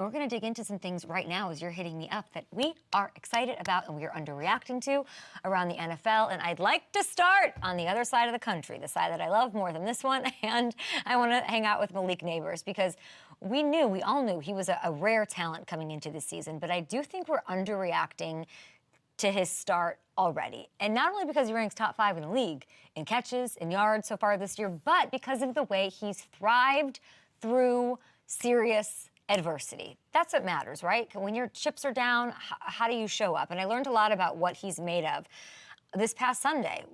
we're going to dig into some things right now as you're hitting me up that we are excited about and we are underreacting to around the NFL. And I'd like to start on the other side of the country, the side that I love more than this one. And I want to hang out with Malik Nabers because we all knew he was a rare talent coming into this season. But I do think we're underreacting to his start already. And not only because he ranks top 5 in the league in catches and yards so far this year, but because of the way he's thrived through serious adversity. That's what matters, right? When your chips are down, how do you show up? And I learned a lot about what he's made of this past Sunday,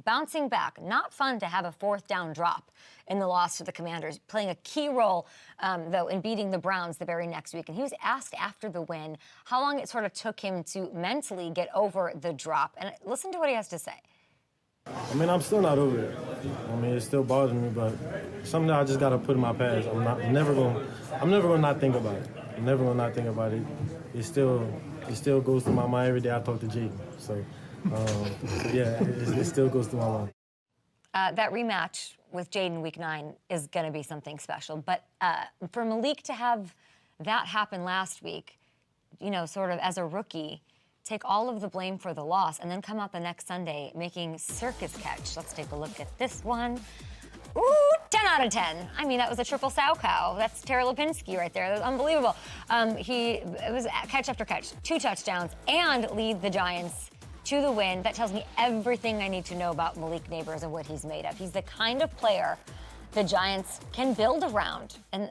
bouncing back. Not fun to have a 4th down drop in the loss to the Commanders, playing a key role, though, in beating the Browns the very next week. And he was asked after the win how long it sort of took him to mentally get over the drop. And listen to what he has to say. I mean, I'm still not over it. I mean, it still bothers me, but something I just got to put in my past. I'm never gonna not think about it. I'm never gonna not think about it. It still goes through my mind every day I talk to Jaden. So, yeah, it still goes through my mind. That rematch with Jaden Week 9 is going to be something special. But for Malik to have that happen last week, sort of as a rookie, take all of the blame for the loss, and then come out the next Sunday making circus catch. Let's take a look at this one. Ooh, 10 out of 10. I mean, that was a triple sow cow. That's Tera Linsky right there. That was unbelievable. It was catch after catch, 2 touchdowns, and lead the Giants to the win. That tells me everything I need to know about Malik Nabers and what he's made of. He's the kind of player the Giants can build around, and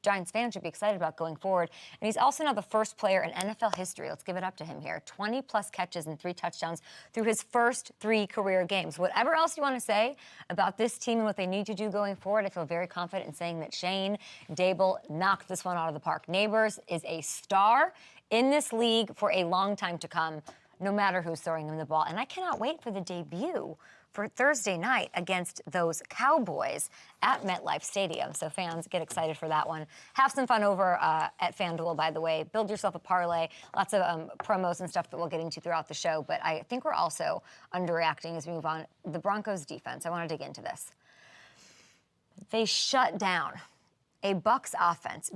Giants fans should be excited about going forward. And he's also now the first player in NFL history, let's give it up to him here, 20-plus catches and 3 touchdowns through his first 3 career games. Whatever else you want to say about this team and what they need to do going forward, I feel very confident in saying that Shane Dable knocked this one out of the park. Nabers is a star in this league for a long time to come, no matter who's throwing him the ball. And I cannot wait for the debut for Thursday night against those Cowboys at MetLife Stadium. So fans, get excited for that one. Have some fun over at FanDuel, by the way. Build yourself a parlay. Lots of promos and stuff that we'll get into throughout the show. But I think we're also underreacting as we move on. The Broncos defense, I want to dig into this. They shut down a Bucs offense.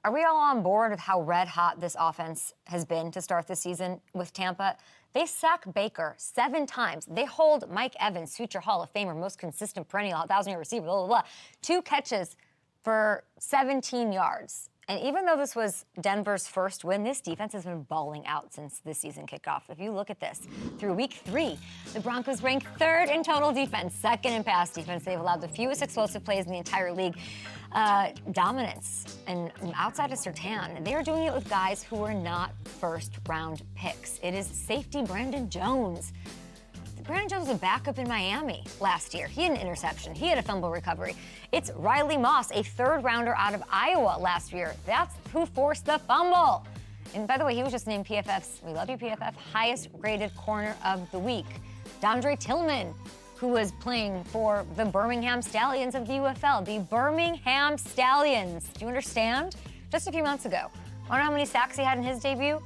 Are we all on board with how red hot this offense has been to start the season with Tampa? They sack Baker 7 times. They hold Mike Evans, future Hall of Famer, most consistent perennial 1,000-yard receiver, blah, blah, blah. 2 catches for 17 yards. And even though this was Denver's first win, this defense has been balling out since this season kicked off. If you look at this, through week 3, the Broncos rank 3rd in total defense, 2nd in pass defense. They've allowed the fewest explosive plays in the entire league. Dominance. And outside of Surtain, they are doing it with guys who were not first-round picks. It is safety Brandon Jones. Brandon Jones was a backup in Miami last year. He had an interception. He had a fumble recovery. It's Riley Moss, a 3rd-rounder out of Iowa last year. That's who forced the fumble. And by the way, he was just named PFF's, we love you, PFF, highest-graded corner of the week. Dondre Tillman, who was playing for the Birmingham Stallions of the UFL. The Birmingham Stallions. Do you understand? Just a few months ago. Want to know how many sacks he had in his debut?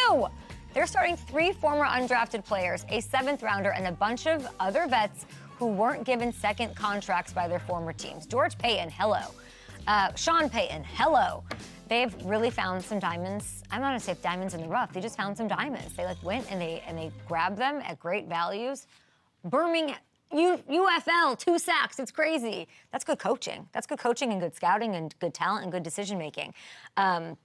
2! They're starting 3 former undrafted players, a 7th rounder, and a bunch of other vets who weren't given second contracts by their former teams. George Payton, hello. Sean Payton, hello. They've really found some diamonds. I'm not gonna say diamonds in the rough. They just found some diamonds. They went and they grabbed them at great values. Birmingham, UFL, 2 sacks. It's crazy. That's good coaching. That's good coaching and good scouting and good talent and good decision making.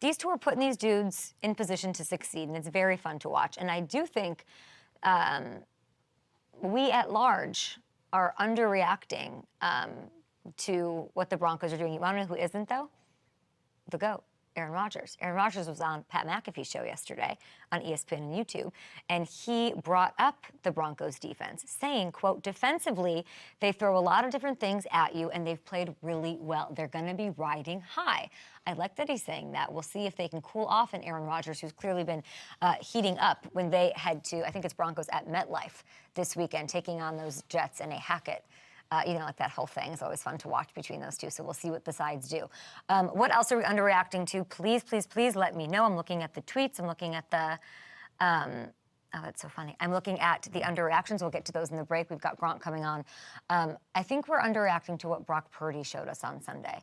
These 2 are putting these dudes in position to succeed, and it's very fun to watch. And I do think we at large are underreacting to what the Broncos are doing. You want to know who isn't, though? The GOAT. Aaron Rodgers. Aaron Rodgers was on Pat McAfee's show yesterday on ESPN and YouTube, and he brought up the Broncos defense, saying, quote, defensively, they throw a lot of different things at you, and they've played really well. They're going to be riding high. I like that he's saying that. We'll see if they can cool off an Aaron Rodgers, who's clearly been heating up when they head to, I think it's Broncos at MetLife this weekend, taking on those Jets and a Hackett. Like that whole thing is always fun to watch between those 2, so we'll see what the sides do. What else are we underreacting to? Please, please, please let me know. I'm looking at the tweets. I'm looking at the oh, that's so funny. I'm looking at the underreactions. We'll get to those in the break. We've got Gronk coming on. I think we're underreacting to what Brock Purdy showed us on Sunday.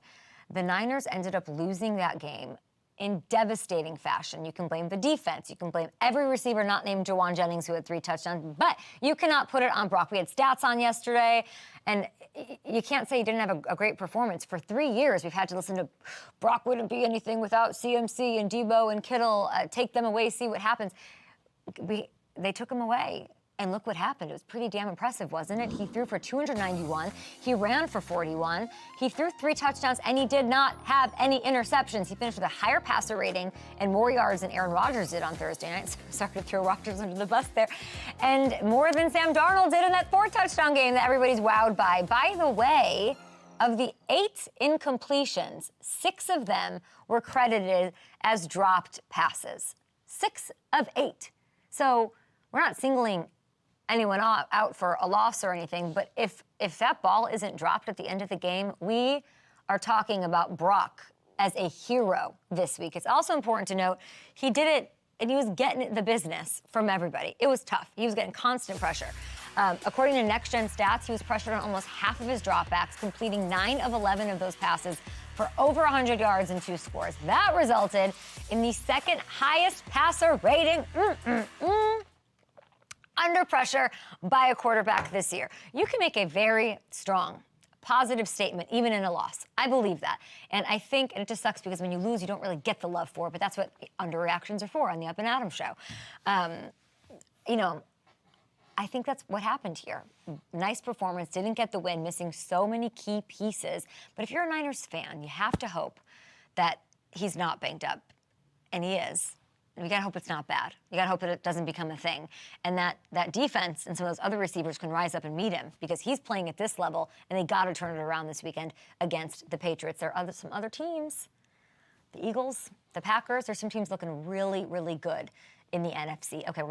The Niners ended up losing that game in devastating fashion. You can blame the defense. You can blame every receiver not named Jawan Jennings who had 3 touchdowns, but you cannot put it on Brock. We had stats on yesterday, and you can't say he didn't have a great performance. For 3 years, we've had to listen to Brock wouldn't be anything without CMC and Debo and Kittle. Take them away, see what happens. They took him away. And look what happened. It was pretty damn impressive, wasn't it? He threw for 291. He ran for 41. He threw 3 touchdowns, and he did not have any interceptions. He finished with a higher passer rating and more yards than Aaron Rodgers did on Thursday night. Sorry to throw Rodgers under the bus there. And more than Sam Darnold did in that 4-touchdown game that everybody's wowed by. By the way, of the 8 incompletions, 6 of them were credited as dropped passes. 6 of 8. So we're not singling anyone out for a loss or anything, but if that ball isn't dropped at the end of the game, we are talking about Brock as a hero this week. It's also important to note he did it, and he was getting the business from everybody. It was tough. He was getting constant pressure. According to Next Gen Stats, he was pressured on almost half of his dropbacks, completing 9 of 11 of those passes for over 100 yards and 2 scores. That resulted in the second highest passer rating under pressure by a quarterback this year. You can make a very strong, positive statement, even in a loss. I believe that. And I think, and it just sucks because when you lose, you don't really get the love for it, but that's what Underreactions are for on the Up and Adam show. I think that's what happened here. Nice performance, didn't get the win, missing so many key pieces. But if you're a Niners fan, you have to hope that he's not banged up. And he is. And we gotta hope it's not bad. You gotta hope that it doesn't become a thing. And that defense and some of those other receivers can rise up and meet him because he's playing at this level and they gotta turn it around this weekend against the Patriots. There are some other teams, the Eagles, the Packers, there's some teams looking really, really good in the NFC. Okay.